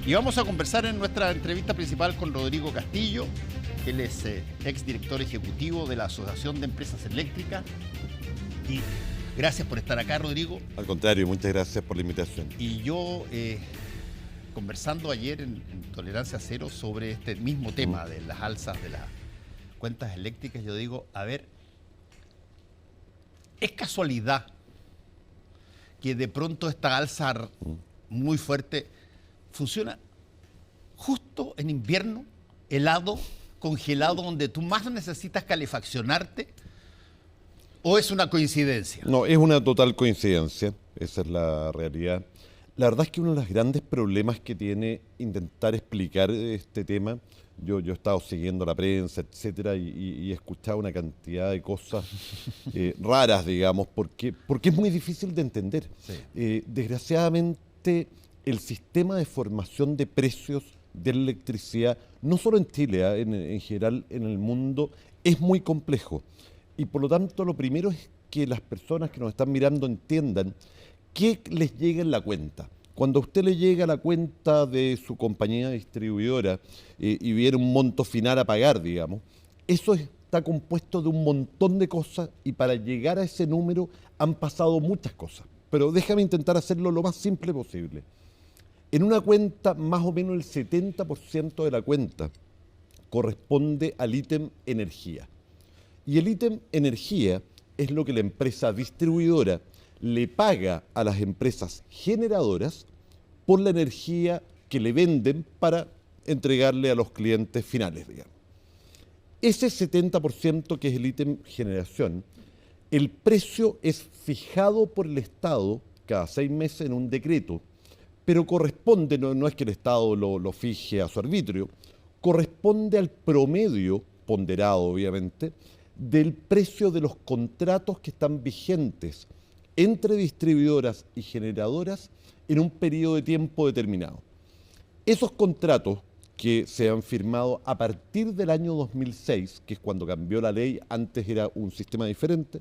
Y vamos a conversar en nuestra entrevista principal con Rodrigo Castillo. Él es exdirector ejecutivo de la Asociación de Empresas Eléctricas. Y gracias por estar acá, Rodrigo. Al contrario, muchas gracias por la invitación. Y yo, conversando ayer en Tolerancia Cero sobre este mismo tema de las alzas de las cuentas eléctricas, yo digo, a ver, ¿es casualidad que de pronto esta alza muy fuerte funciona justo en invierno, helado, congelado, donde tú más necesitas calefaccionarte? ¿O es una coincidencia? No, es una total coincidencia, esa es la realidad. La verdad es que uno de los grandes problemas que tiene intentar explicar este tema, yo he estado siguiendo la prensa, etcétera, y he escuchado una cantidad de cosas raras, digamos, porque es muy difícil de entender. Sí. Desgraciadamente, el sistema de formación de precios de la electricidad, no solo en Chile, en general en el mundo, es muy complejo. Y por lo tanto, lo primero es que las personas que nos están mirando entiendan qué les llega en la cuenta. Cuando a usted le llega la cuenta de su compañía distribuidora y viene un monto final a pagar, digamos, eso está compuesto de un montón de cosas y para llegar a ese número han pasado muchas cosas. Pero déjame intentar hacerlo lo más simple posible. En una cuenta, más o menos el 70% de la cuenta corresponde al ítem energía. Y el ítem energía es lo que la empresa distribuidora le paga a las empresas generadoras por la energía que le venden para entregarle a los clientes finales, digamos. Ese 70% que es el ítem generación, el precio es fijado por el Estado cada 6 meses en un decreto, pero corresponde, no es que el Estado lo fije a su arbitrio, corresponde al promedio, ponderado obviamente, del precio de los contratos que están vigentes entre distribuidoras y generadoras en un periodo de tiempo determinado. Esos contratos que se han firmado a partir del año 2006, que es cuando cambió la ley, antes era un sistema diferente,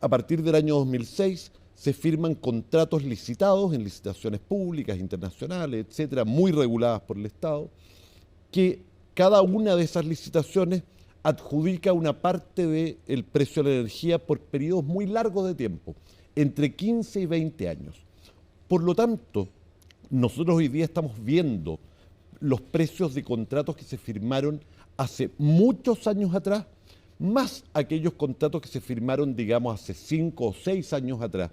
a partir del año 2006 se firman contratos licitados en licitaciones públicas, internacionales, etcétera, muy reguladas por el Estado, que cada una de esas licitaciones adjudica una parte del precio de la energía por periodos muy largos de tiempo, entre 15 y 20 años. Por lo tanto, nosotros hoy día estamos viendo los precios de contratos que se firmaron hace muchos años atrás, más aquellos contratos que se firmaron, digamos, hace 5 o 6 años atrás.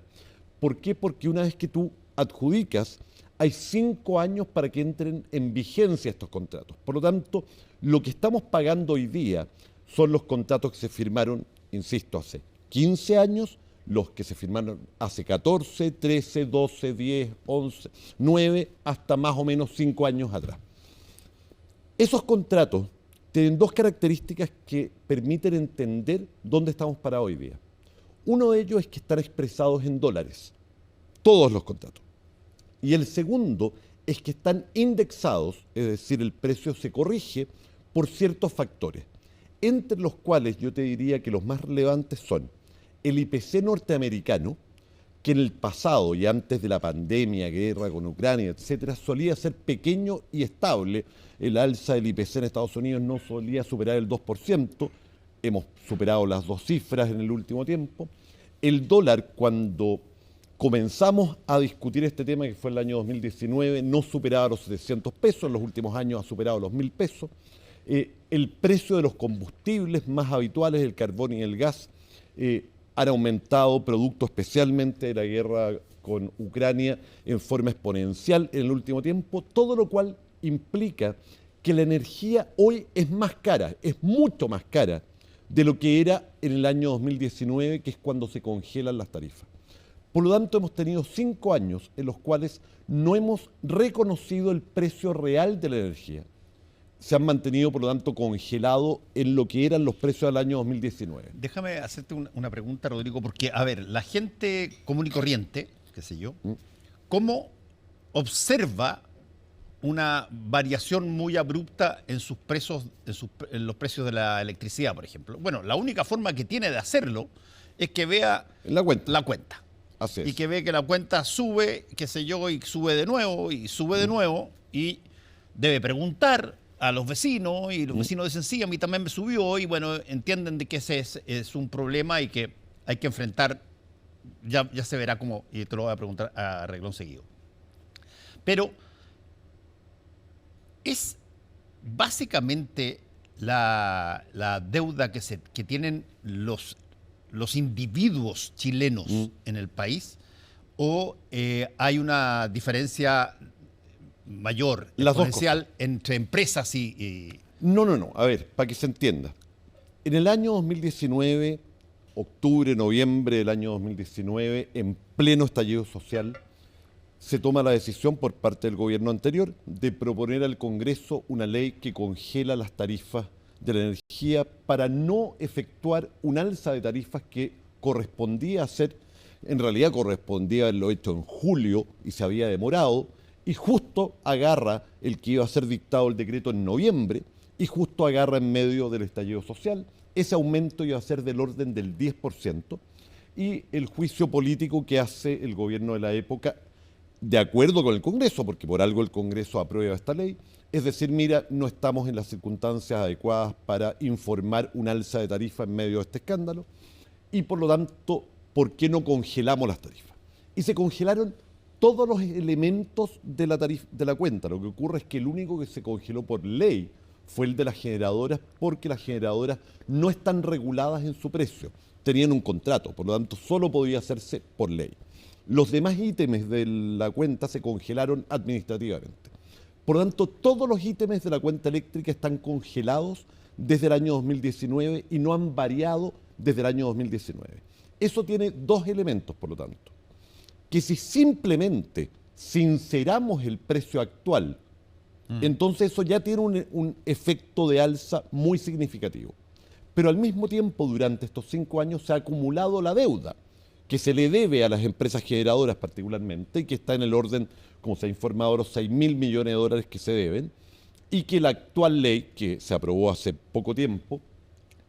¿Por qué? Porque una vez que tú adjudicas, hay 5 años para que entren en vigencia estos contratos. Por lo tanto, lo que estamos pagando hoy día son los contratos que se firmaron, insisto, hace 15 años, los que se firmaron hace 14, 13, 12, 10, 11, 9, hasta más o menos 5 años atrás. Esos contratos tienen 2 características que permiten entender dónde estamos parados hoy día. Uno de ellos es que están expresados en dólares, todos los contratos. Y el segundo es que están indexados, es decir, el precio se corrige por ciertos factores, entre los cuales yo te diría que los más relevantes son el IPC norteamericano, que en el pasado y antes de la pandemia, guerra con Ucrania, etcétera, solía ser pequeño y estable. El alza del IPC en Estados Unidos no solía superar el 2%, hemos superado las 2 cifras en el último tiempo. El dólar, cuando comenzamos a discutir este tema, que fue el año 2019, no superaba los 700 pesos, en los últimos años ha superado los 1.000 pesos. El precio de los combustibles más habituales, el carbón y el gas, han aumentado, producto especialmente de la guerra con Ucrania, en forma exponencial en el último tiempo, todo lo cual implica que la energía hoy es más cara, es mucho más cara de lo que era en el año 2019, que es cuando se congelan las tarifas. Por lo tanto, hemos tenido 5 años en los cuales no hemos reconocido el precio real de la energía. Se han mantenido, por lo tanto, congelados en lo que eran los precios del año 2019. Déjame hacerte una pregunta, Rodrigo, porque, a ver, la gente común y corriente, qué sé yo, ¿cómo observa una variación muy abrupta en sus precios, en los precios de la electricidad, por ejemplo? Bueno, la única forma que tiene de hacerlo es que vea La cuenta. la cuenta. Así es. y que ve que la cuenta sube, qué sé yo, y sube de nuevo, y sube de nuevo, y debe preguntar a los vecinos, y los vecinos dicen, sí, a mí también me subió, y bueno, entienden de que ese es un problema y que hay que enfrentar, ya se verá cómo, y te lo voy a preguntar a reglón seguido. Pero es básicamente la deuda que tienen los individuos chilenos en el país, o hay una diferencia mayor, Las dos exponencial, entre empresas y... No. A ver, para que se entienda. En el año 2019, octubre, noviembre del año 2019, en pleno estallido social, se toma la decisión por parte del gobierno anterior de proponer al Congreso una ley que congela las tarifas de la energía para no efectuar un alza de tarifas que correspondía hacer, en realidad correspondía haberlo hecho en julio y se había demorado, y justo agarra el que iba a ser dictado el decreto en noviembre, y justo agarra en medio del estallido social. Ese aumento iba a ser del orden del 10%, y el juicio político que hace el gobierno de la época, de acuerdo con el Congreso, porque por algo el Congreso aprueba esta ley, es decir, mira, no estamos en las circunstancias adecuadas para informar un alza de tarifa en medio de este escándalo, y por lo tanto, ¿por qué no congelamos las tarifas? Y se congelaron todos los elementos de la tarifa, de la cuenta. Lo que ocurre es que el único que se congeló por ley fue el de las generadoras, porque las generadoras no están reguladas en su precio, tenían un contrato, por lo tanto solo podía hacerse por ley. Los demás ítems de la cuenta se congelaron administrativamente. Por lo tanto, todos los ítems de la cuenta eléctrica están congelados desde el año 2019 y no han variado desde el año 2019. Eso tiene dos elementos, por lo tanto. Que si simplemente sinceramos el precio actual, entonces eso ya tiene un efecto de alza muy significativo. Pero al mismo tiempo, durante estos 5 años se ha acumulado la deuda que se le debe a las empresas generadoras particularmente, y que está en el orden, como se ha informado, los 6.000 millones de dólares que se deben, y que la actual ley, que se aprobó hace poco tiempo,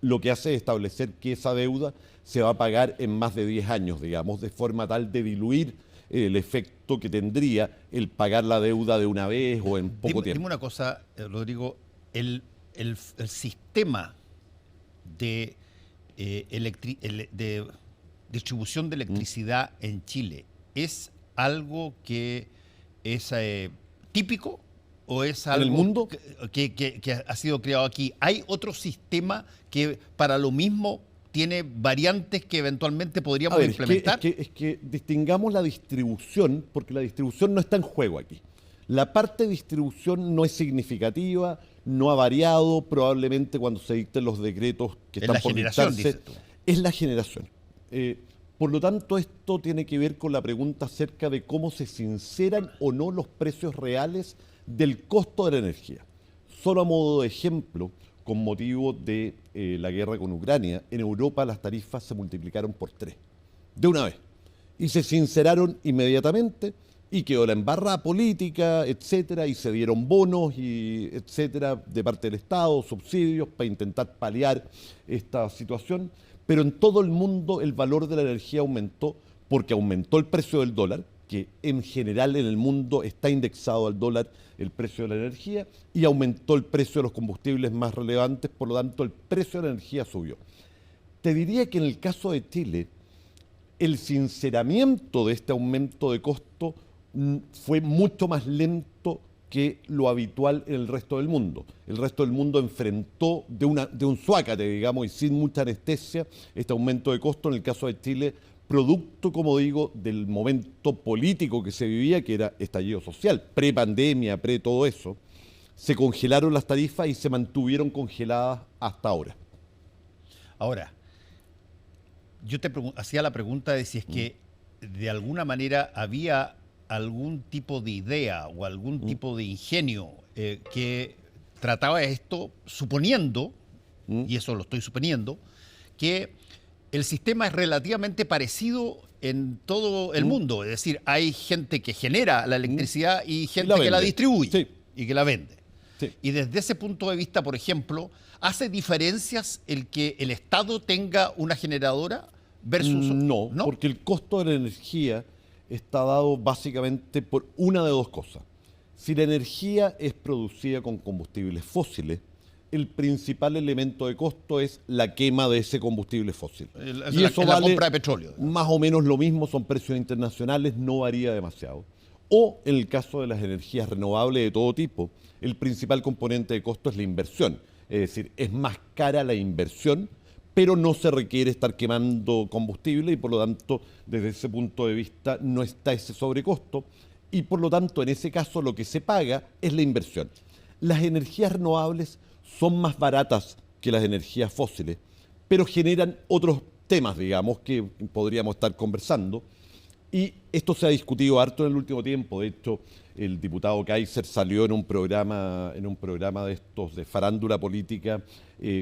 lo que hace es establecer que esa deuda se va a pagar en más de 10 años, digamos, de forma tal de diluir el efecto que tendría el pagar la deuda de una vez o en poco tiempo. Dime una cosa, Rodrigo, el sistema de distribución de electricidad en Chile, ¿es algo que es típico o es algo ¿En el mundo? que ha sido creado aquí? ¿Hay otro sistema que para lo mismo tiene variantes que eventualmente podríamos implementar? Es que distingamos la distribución, porque la distribución no está en juego aquí. La parte de distribución no es significativa, no ha variado, probablemente cuando se dicten los decretos que están por dictarse. Es la generación. Por lo tanto, esto tiene que ver con la pregunta acerca de cómo se sinceran o no los precios reales del costo de la energía. Solo a modo de ejemplo, con motivo de la guerra con Ucrania, en Europa las tarifas se multiplicaron por 3, de una vez, y se sinceraron inmediatamente, y quedó la embarrada política, etcétera, y se dieron bonos, y etcétera, de parte del Estado, subsidios para intentar paliar esta situación. Pero en todo el mundo el valor de la energía aumentó porque aumentó el precio del dólar, que en general en el mundo está indexado al dólar el precio de la energía, y aumentó el precio de los combustibles más relevantes, por lo tanto el precio de la energía subió. Te diría que en el caso de Chile, el sinceramiento de este aumento de costo fue mucho más lento que lo habitual en el resto del mundo. El resto del mundo enfrentó de un suácate, digamos, y sin mucha anestesia, este aumento de costo. En el caso de Chile, producto, como digo, del momento político que se vivía, que era estallido social, pre-pandemia, pre-todo eso, se congelaron las tarifas y se mantuvieron congeladas hasta ahora. Ahora, yo te hacía la pregunta de si es que de alguna manera había algún tipo de idea o algún tipo de ingenio que trataba esto, suponiendo, y eso lo estoy suponiendo, que el sistema es relativamente parecido en todo el mundo. Es decir, hay gente que genera la electricidad y gente que la distribuye y que la vende. Sí. Y desde ese punto de vista, por ejemplo, ¿hace diferencias el que el Estado tenga una generadora versus... No, porque el costo de la energía está dado básicamente por una de dos cosas. Si la energía es producida con combustibles fósiles, el principal elemento de costo es la quema de ese combustible fósil. Y eso la vale compra de petróleo. más o menos lo mismo, son precios internacionales, no varía demasiado. O en el caso de las energías renovables de todo tipo, el principal componente de costo es la inversión. Es decir, es más cara la inversión, pero no se requiere estar quemando combustible y por lo tanto, desde ese punto de vista, no está ese sobrecosto. Y por lo tanto, en ese caso, lo que se paga es la inversión. Las energías renovables son más baratas que las energías fósiles, pero generan otros temas, digamos, que podríamos estar conversando. Y esto se ha discutido harto en el último tiempo. De hecho, el diputado Kaiser salió en un programa de estos de farándula política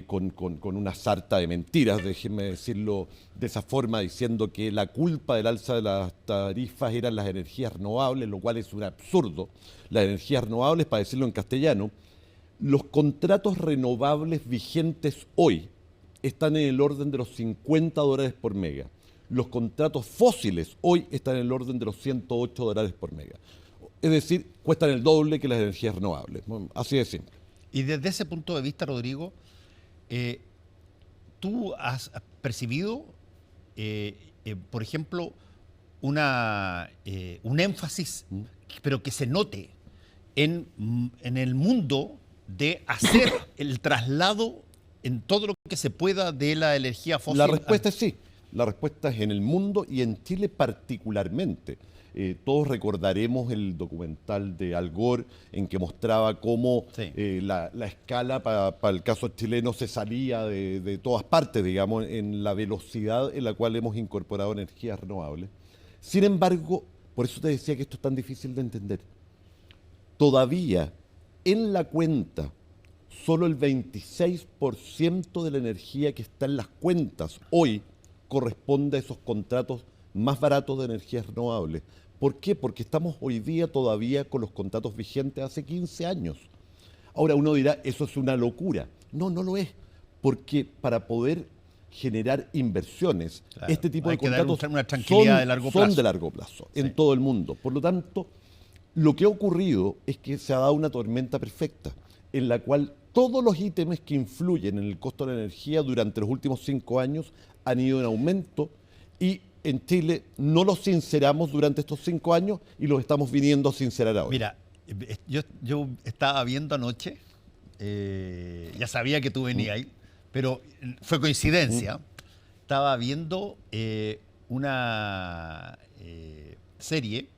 con una sarta de mentiras, déjenme decirlo de esa forma, diciendo que la culpa del alza de las tarifas eran las energías renovables, lo cual es un absurdo. Las energías renovables, para decirlo en castellano, los contratos renovables vigentes hoy están en el orden de los $50 por mega. Los contratos fósiles hoy están en el orden de los $108 por mega. Es decir, cuestan el doble que las energías renovables. Así de simple. Y desde ese punto de vista, Rodrigo, ¿tú has percibido, por ejemplo, un énfasis, pero que se note en el mundo de hacer el traslado en todo lo que se pueda de la energía fósil? La respuesta es sí. La respuesta es en el mundo y en Chile particularmente. Todos recordaremos el documental de Al Gore en que mostraba cómo la escala para el caso chileno se salía de todas partes, digamos, en la velocidad en la cual hemos incorporado energías renovables. Sin embargo, por eso te decía que esto es tan difícil de entender. Todavía en la cuenta, solo el 26% de la energía que está en las cuentas hoy corresponde a esos contratos más baratos de energías renovables. ¿Por qué? Porque estamos hoy día todavía con los contratos vigentes hace 15 años. Ahora uno dirá, eso es una locura. No, no lo es. Porque para poder generar inversiones, claro, este tipo de contratos una tranquilidad de largo plazo. Son de largo plazo en todo el mundo. Por lo tanto, lo que ha ocurrido es que se ha dado una tormenta perfecta en la cual todos los ítems que influyen en el costo de la energía durante los últimos 5 años han ido en aumento y en Chile no los sinceramos durante estos 5 años y los estamos viniendo a sincerar ahora. Mira, yo estaba viendo anoche, ya sabía que tú venías ahí, pero fue coincidencia. Estaba viendo una serie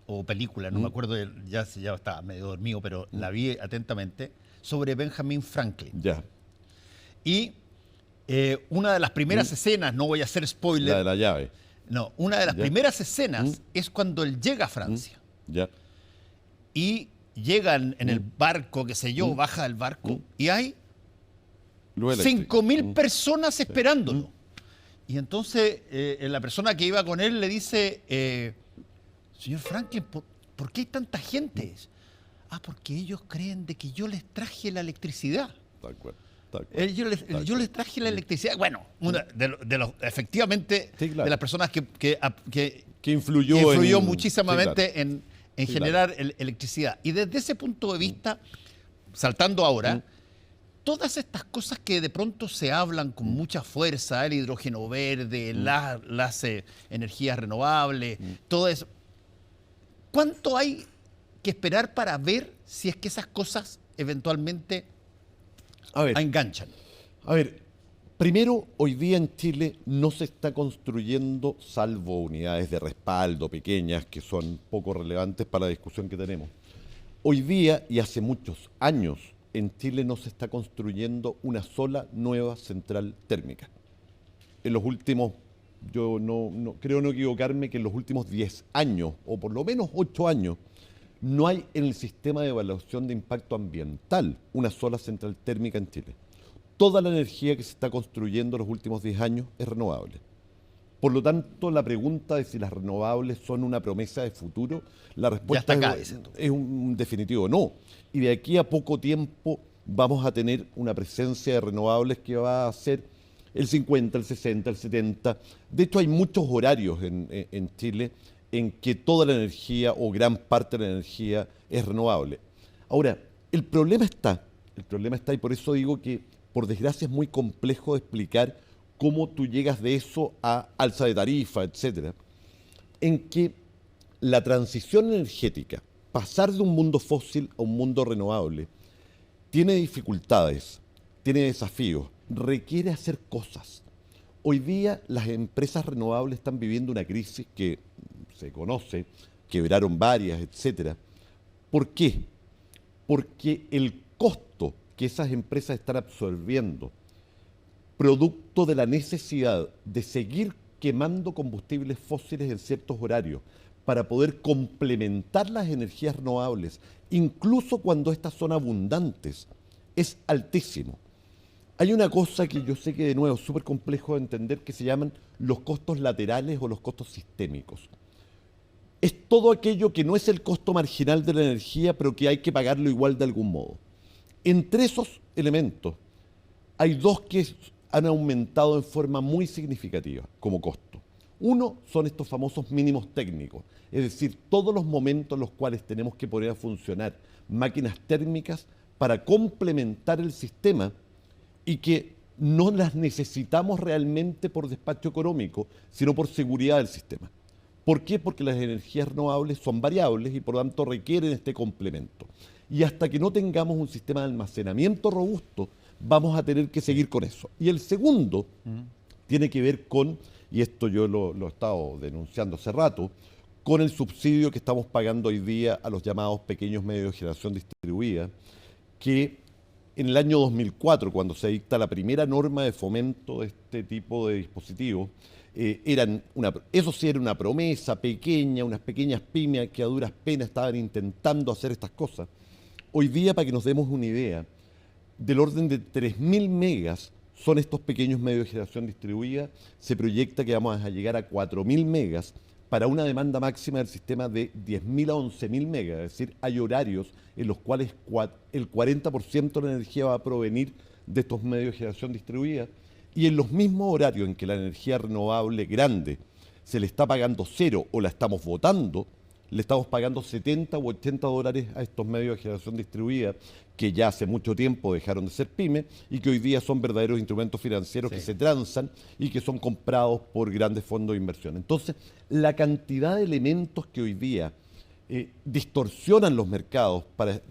o película, no me acuerdo, ya estaba medio dormido, pero la vi atentamente, sobre Benjamin Franklin. Ya. Y una de las primeras escenas, no voy a hacer spoiler. La de la llave. No, una de las primeras escenas es cuando él llega a Francia. Ya. Y llegan en el barco, qué sé yo, baja del barco y hay 5.000 personas esperándolo. Y entonces la persona que iba con él le dice, señor Franklin, ¿por qué hay tanta gente? Ah, porque ellos creen de que yo les traje la electricidad. Tal cual. Yo les traje la electricidad. Bueno, una efectivamente, sí, claro, de las personas que influyó muchísimamente sí, claro, en generar electricidad. Y desde ese punto de vista, saltando ahora, todas estas cosas que de pronto se hablan con mucha fuerza, el hidrógeno verde, las energías renovables, todo eso, ¿cuánto hay que esperar para ver si es que esas cosas eventualmente enganchan? A ver, primero, hoy día en Chile no se está construyendo, salvo unidades de respaldo pequeñas que son poco relevantes para la discusión que tenemos. Hoy día, y hace muchos años, en Chile no se está construyendo una sola nueva central térmica. En los últimos, yo no creo no equivocarme, que en los últimos 10 años, o por lo menos 8 años, no hay en el sistema de evaluación de impacto ambiental una sola central térmica en Chile. Toda la energía que se está construyendo en los últimos 10 años es renovable. Por lo tanto, la pregunta de si las renovables son una promesa de futuro, la respuesta es un definitivo no. Y de aquí a poco tiempo vamos a tener una presencia de renovables que va a ser el 50, el 60, el 70. De hecho, hay muchos horarios en Chile en que toda la energía o gran parte de la energía es renovable. Ahora, el problema está, y por eso digo que, por desgracia, es muy complejo explicar cómo tú llegas de eso a alza de tarifa, etcétera, en que la transición energética, pasar de un mundo fósil a un mundo renovable, tiene dificultades, tiene desafíos, requiere hacer cosas. Hoy día las empresas renovables están viviendo una crisis que se conoce, quebraron varias, etcétera. ¿Por qué? Porque el costo que esas empresas están absorbiendo, producto de la necesidad de seguir quemando combustibles fósiles en ciertos horarios para poder complementar las energías renovables, incluso cuando estas son abundantes, es altísimo. Hay una cosa que yo sé que de nuevo es súper complejo de entender, que se llaman los costos laterales o los costos sistémicos. Es todo aquello que no es el costo marginal de la energía, pero que hay que pagarlo igual de algún modo. Entre esos elementos hay dos que han aumentado en forma muy significativa como costo. Uno son estos famosos mínimos técnicos, es decir, todos los momentos en los cuales tenemos que poner a funcionar máquinas térmicas para complementar el sistema y que no las necesitamos realmente por despacho económico, sino por seguridad del sistema. ¿Por qué? Porque las energías renovables son variables y por lo tanto requieren este complemento. Y hasta que no tengamos un sistema de almacenamiento robusto, vamos a tener que seguir con eso. Y el segundo tiene que ver con, y esto yo lo he estado denunciando hace rato, con el subsidio que estamos pagando hoy día a los llamados pequeños medios de generación distribuida, que en el año 2004, cuando se dicta la primera norma de fomento de este tipo de dispositivos, eso sí era una promesa pequeña, unas pequeñas pymes que a duras penas estaban intentando hacer estas cosas. Hoy día, para que nos demos una idea, del orden de 3.000 megas son estos pequeños medios de generación distribuida. Se proyecta que vamos a llegar a 4.000 megas para una demanda máxima del sistema de 10.000 a 11.000 megas. Es decir, hay horarios en los cuales el 40% de la energía va a provenir de estos medios de generación distribuida, y en los mismos horarios en que la energía renovable grande se le está pagando cero o la estamos botando, le estamos pagando 70 u 80 dólares a estos medios de generación distribuida que ya hace mucho tiempo dejaron de ser pymes y que hoy día son verdaderos instrumentos financieros que se transan y que son comprados por grandes fondos de inversión. Entonces, la cantidad de elementos que hoy día distorsionan los mercados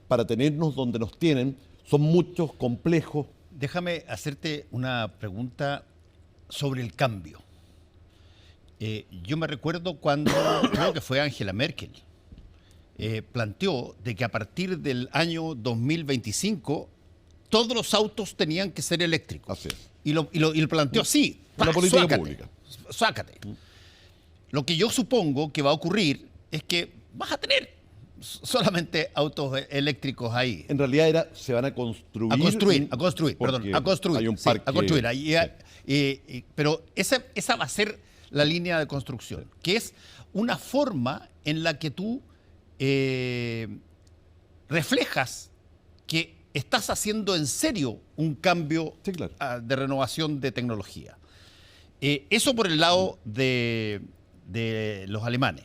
para tenernos donde nos tienen son muchos, complejos. Déjame hacerte una pregunta sobre el cambio. Yo me recuerdo cuando, creo que fue Angela Merkel, planteó de que a partir del año 2025 todos los autos tenían que ser eléctricos. Así es. Y lo planteó así. Una política pública. Sácate. Lo que yo supongo que va a ocurrir es que vas a tener solamente autos eléctricos ahí. En realidad se van a construir. A construir. Hay un parque. A construir. Pero esa va a ser la línea de construcción, que es una forma en la que tú reflejas que estás haciendo en serio un cambio de renovación de tecnología. Eso por el lado de los alemanes.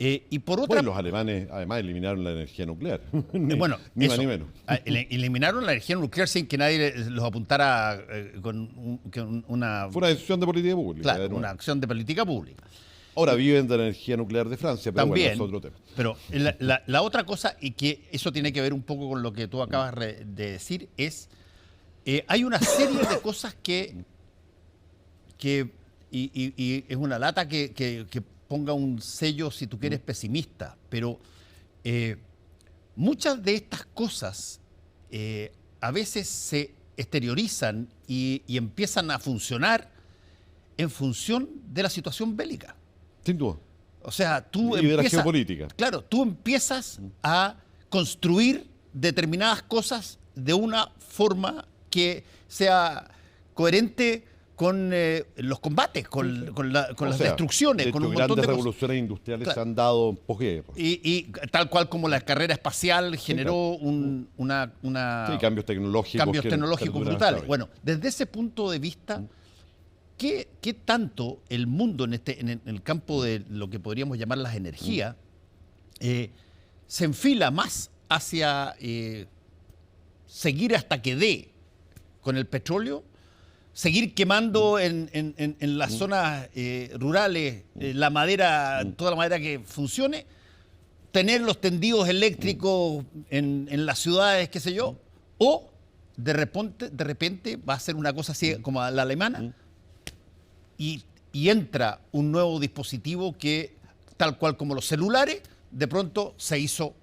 Y por otra... Bueno, los alemanes además eliminaron la energía nuclear. Bueno, ni más ni menos. Eliminaron la energía nuclear sin que nadie los apuntara con una... Fue una decisión de política pública. Claro, una acción de política pública. Ahora viven de la energía nuclear de Francia, pero también, bueno, es otro tema. Pero la otra cosa, y que eso tiene que ver un poco con lo que tú acabas de decir, es hay una serie de cosas que es una lata que ponga un sello, si tú quieres, pesimista, pero muchas de estas cosas a veces se exteriorizan y empiezan a funcionar en función de la situación bélica. Sin duda. O sea, tú de la geopolítica. Claro, tú empiezas a construir determinadas cosas de una forma que sea coherente con los combates, con las destrucciones, con un montón de grandes revoluciones industriales se han dado en posguerra. Y tal cual como la carrera espacial generó cambios tecnológicos brutales. Bueno, desde ese punto de vista, qué tanto el mundo en el campo de lo que podríamos llamar las energías se enfila más hacia seguir hasta que dé con el petróleo, seguir quemando en las zonas rurales la madera, toda la madera que funcione, tener los tendidos eléctricos en las ciudades, qué sé yo, o de repente va a ser una cosa así como la alemana y entra un nuevo dispositivo que, tal cual como los celulares, de pronto se hizo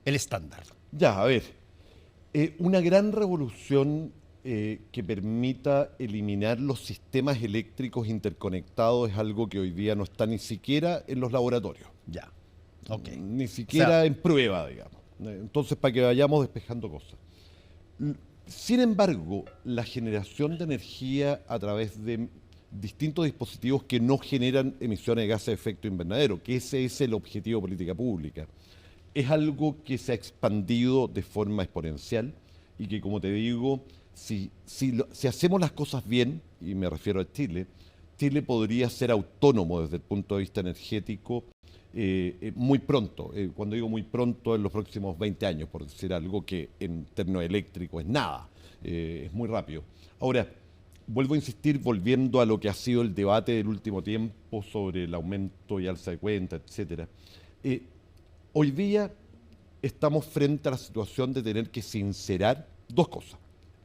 el estándar. Ya, a ver, una gran revolución que permita eliminar los sistemas eléctricos interconectados es algo que hoy día no está ni siquiera en los laboratorios. Ya, ok. Ni siquiera en prueba, digamos. Entonces, para que vayamos despejando cosas. Sin embargo, la generación de energía a través de distintos dispositivos que no generan emisiones de gases de efecto invernadero, que ese es el objetivo de política pública, es algo que se ha expandido de forma exponencial y que, como te digo, si hacemos las cosas bien, y me refiero a Chile, Chile podría ser autónomo desde el punto de vista energético muy pronto. Cuando digo muy pronto, en los próximos 20 años, por decir algo que en términos eléctricos es nada, es muy rápido. Ahora, vuelvo a insistir, volviendo a lo que ha sido el debate del último tiempo sobre el aumento y alza de cuenta, etcétera. Hoy día estamos frente a la situación de tener que sincerar dos cosas: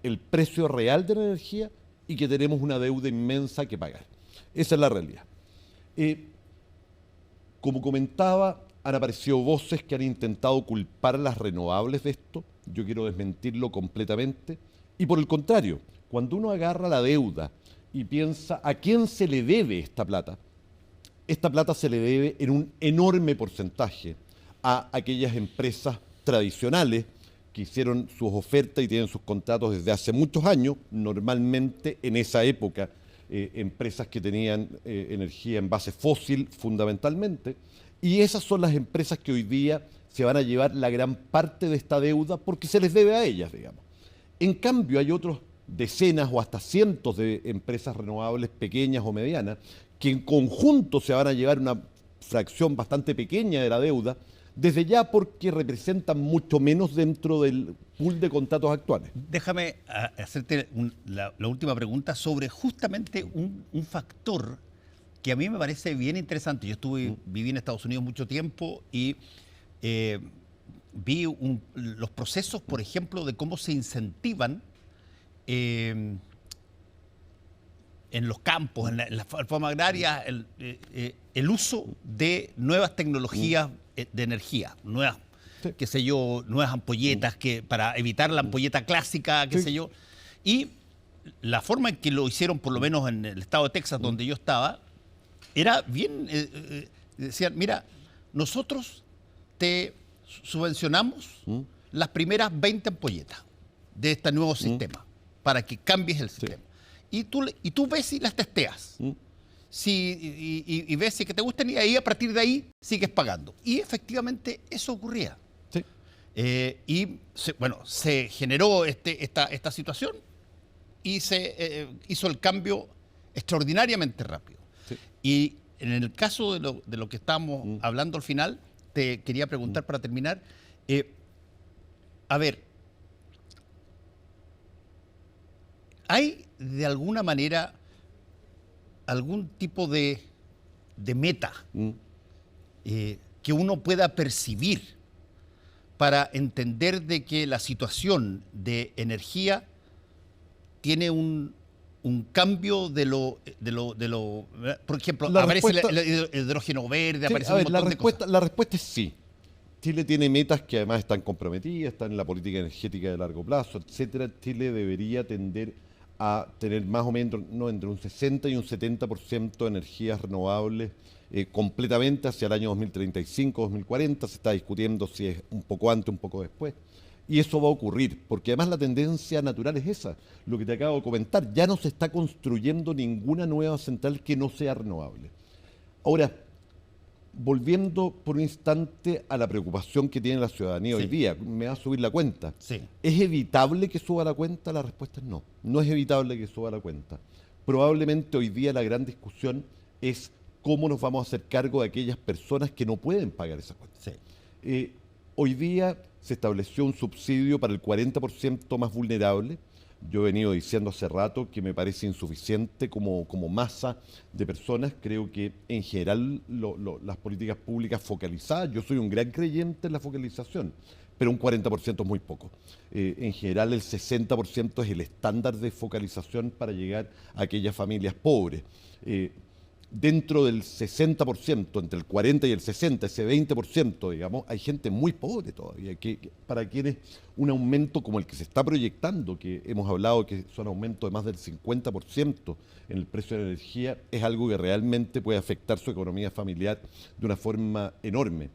el precio real de la energía y que tenemos una deuda inmensa que pagar. Esa es la realidad. Como comentaba, han aparecido voces que han intentado culpar a las renovables de esto. Yo quiero desmentirlo completamente. Y por el contrario, cuando uno agarra la deuda y piensa a quién se le debe esta plata se le debe en un enorme porcentaje a aquellas empresas tradicionales que hicieron sus ofertas y tienen sus contratos desde hace muchos años, normalmente en esa época empresas que tenían energía en base fósil fundamentalmente, y esas son las empresas que hoy día se van a llevar la gran parte de esta deuda porque se les debe a ellas, digamos. En cambio, hay otros decenas o hasta cientos de empresas renovables pequeñas o medianas que en conjunto se van a llevar una fracción bastante pequeña de la deuda, desde ya porque representan mucho menos dentro del pool de contratos actuales. Déjame hacerte la última pregunta sobre justamente un factor que a mí me parece bien interesante. Yo viví en Estados Unidos mucho tiempo y vi los procesos, por ejemplo, de cómo se incentivan en los campos, en la forma agraria, el uso de nuevas tecnologías de energía, nuevas, sí, qué sé yo, nuevas ampolletas para evitar la ampolleta clásica, qué sé yo. Y la forma en que lo hicieron, por lo menos en el estado de Texas, donde yo estaba, era bien, decían, mira, nosotros te subvencionamos las primeras 20 ampolletas de este nuevo sistema para que cambies el sistema. Y tú ves y las testeas. Y ves si que te gustan y ahí a partir de ahí sigues pagando. Y efectivamente eso ocurría. Sí. Se generó esta situación y se hizo el cambio extraordinariamente rápido. Sí. Y en el caso de lo que estábamos hablando al final, te quería preguntar para terminar, a ver, ¿hay de alguna manera algún tipo de meta que uno pueda percibir para entender de que la situación de energía tiene un cambio de lo por ejemplo, aparece el hidrógeno verde, aparece un montón de cosas? La respuesta es sí. Chile tiene metas que además están comprometidas, están en la política energética de largo plazo, etcétera. Chile debería tender a tener más o menos entre un 60 y un 70% de energías renovables completamente hacia el año 2035, 2040. Se está discutiendo si es un poco antes, un poco después. Y eso va a ocurrir, porque además la tendencia natural es esa, lo que te acabo de comentar. Ya no se está construyendo ninguna nueva central que no sea renovable. Ahora, volviendo por un instante a la preocupación que tiene la ciudadanía hoy día, ¿me va a subir la cuenta? Sí. ¿Es evitable que suba la cuenta? La respuesta es no. No es evitable que suba la cuenta. Probablemente hoy día la gran discusión es cómo nos vamos a hacer cargo de aquellas personas que no pueden pagar esa cuenta. Sí. Hoy día se estableció un subsidio para el 40% más vulnerable. Yo he venido diciendo hace rato que me parece insuficiente como masa de personas. Creo que en general las políticas públicas focalizadas, yo soy un gran creyente en la focalización, pero un 40% es muy poco. En general el 60% es el estándar de focalización para llegar a aquellas familias pobres. Dentro del 60%, entre el 40 y el 60, ese 20%, digamos, hay gente muy pobre todavía, para quienes un aumento como el que se está proyectando, que hemos hablado que son aumentos de más del 50% en el precio de la energía, es algo que realmente puede afectar su economía familiar de una forma enorme.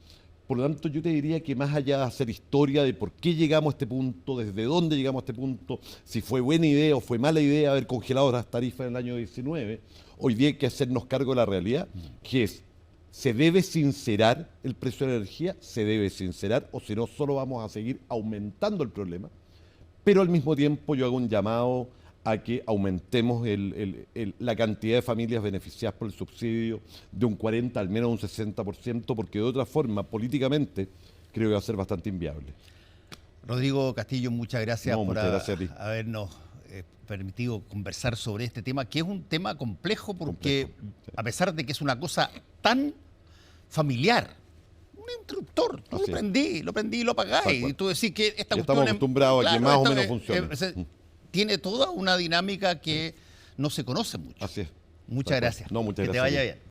Por lo tanto, yo te diría que más allá de hacer historia de por qué llegamos a este punto, desde dónde llegamos a este punto, si fue buena idea o fue mala idea haber congelado las tarifas en el año 19, hoy día hay que hacernos cargo de la realidad, que es, se debe sincerar el precio de la energía, se debe sincerar, o si no, solo vamos a seguir aumentando el problema, pero al mismo tiempo yo hago un llamado a que aumentemos la cantidad de familias beneficiadas por el subsidio de un 40 al menos un 60%, porque de otra forma, políticamente, creo que va a ser bastante inviable. Rodrigo Castillo, muchas gracias por Muchas gracias a ti. habernos permitido conversar sobre este tema, que es un tema complejo porque a pesar de que es una cosa tan familiar, un interruptor, tú lo prendí y lo apagáis, y tú decís que esta cuestión estamos acostumbrados a que más o menos funcione. Tiene toda una dinámica que no se conoce mucho. Así es. Muchas gracias. No, muchas que gracias. te vaya bien.